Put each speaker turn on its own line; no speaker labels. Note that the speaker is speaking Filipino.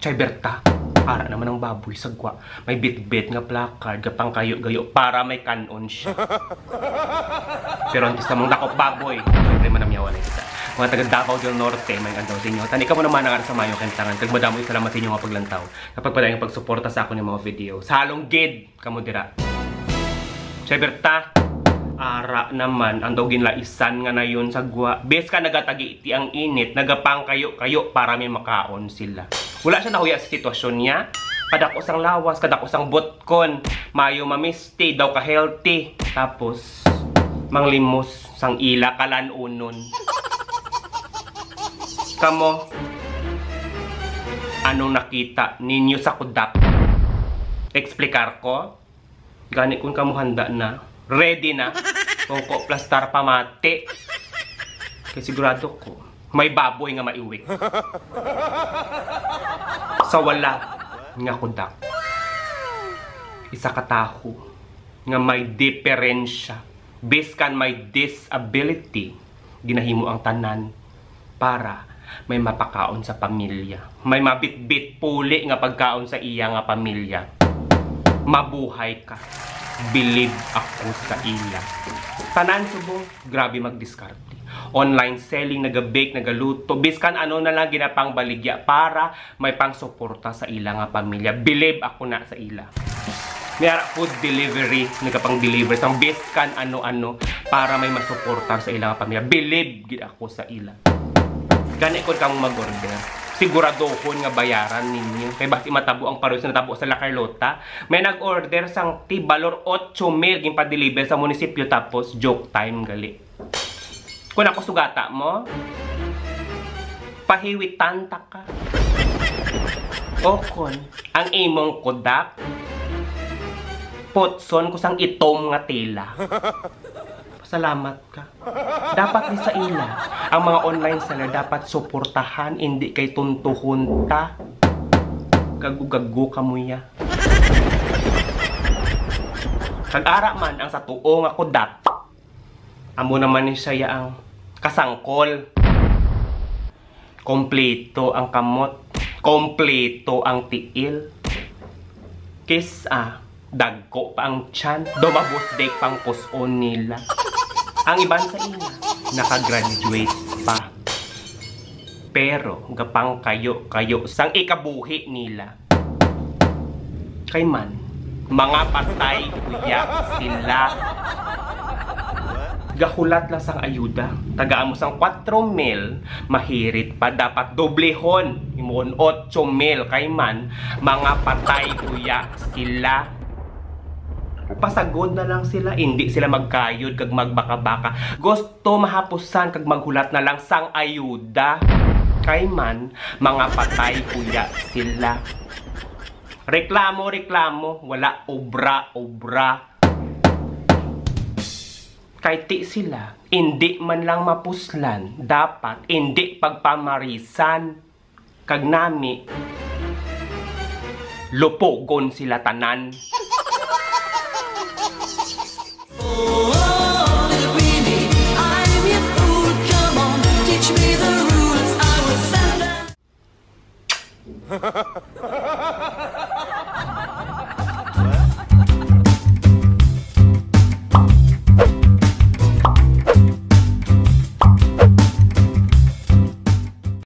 Chay Berta, ara naman ang baboy sagwa. May bit-bit nga placard, gapang kayo-gayo para may kanon siya. Pero antis namang dakop baboy. Siyempre manamyawan na kita. Mga taga Davao del Norte, may andaw sa inyo. Tani ka mo naman ang sa mayo kentangan. Kag madamoy salamat sa inyo nga paglantaw. Kapag padayong pagsuporta sa ako ng mga video. Sa halong gid, kamo dira. Chay Berta, ara naman ang daw ginlaisan nga na yun sagwa. Bes ka nagatagi iti ang init, nagapang kayo-kayo para may makaon sila. Wala siya nahuya sa sitwasyon niya. Kadakos ang lawas, kadakos ang botkon. Mayo mamisti, daw ka healthy. Tapos, manglimos sang ila kalanunon. Kamo, anong nakita ninyo sa kudak? Eksplikar ko? Gani kung kamo handa na. Ready na. Kung ko plastar pamati. Kaya sigurado ko, may baboy nga maiwik. Sa wala nga kudak. Isa kataho nga may diferensya. Biskan may disability. Ginahimo ang tanan para may mapakaon sa pamilya. May mabitbit puli nga pagkaon sa iya nga pamilya. Mabuhay ka. Believe ako sa ila. Tanan subong, grabe magdiskarte. Online selling, nagabake, nagaluto, biskan ano na lang ginapang baligya para may pangsuporta sa ila nga pamilya. Believe ako na sa ila. Mayara food delivery, nagapang deliver sang biskan ano-ano para may masuporta sa ila nga pamilya. Believe gid ako sa ila. Gani ko kang mag-order. Siguradohon nga bayaran ninyo. Kay basi matabo ang paros na natabo sa La Carlota. May nag-order sang tibalor 8,000 gimpa-deliver sa munisipyo tapos joke time gali. Kung ako sugata mo, pahiwitan ta ka. O kon, ang imong kudak, potson kusang itom nga tela. Salamat ka. Dapat ni sa ila, ang mga online seller dapat suportahan, hindi kay tuntuhon ta. Gagu-gagu ka mo ya. Kag-ara man ang sa tuo nga kudak, amo naman ni siya ang kasangkol. Kompleto ang kamot. Kompleto ang tiil. Kisa, dagko pa ang tiyan. Dumabos-dek pang puson nila. Ang iban sa ina, nakagraduate pa. Pero, gapang kayo-kayo sang ikabuhi nila. Kay man, mga patay kuya sila. Gahulat lang sang ayuda. Tagaan mo sang 4,000, mahirit pa dapat doblehon. Imoon 8,000 kay man, mga patay kuya sila. Pasagod na lang sila, hindi sila magkayod kag magbaka-baka. Gusto mahapusan kag maghulat na lang sang ayuda. Kay man, mga patay kuya sila. Reklamo, wala obra. Kay ti sila, hindi man lang mapuslan, dapat hindi pagpamarisan. Kag nami, lupogon sila tanan.
Ha ha ha.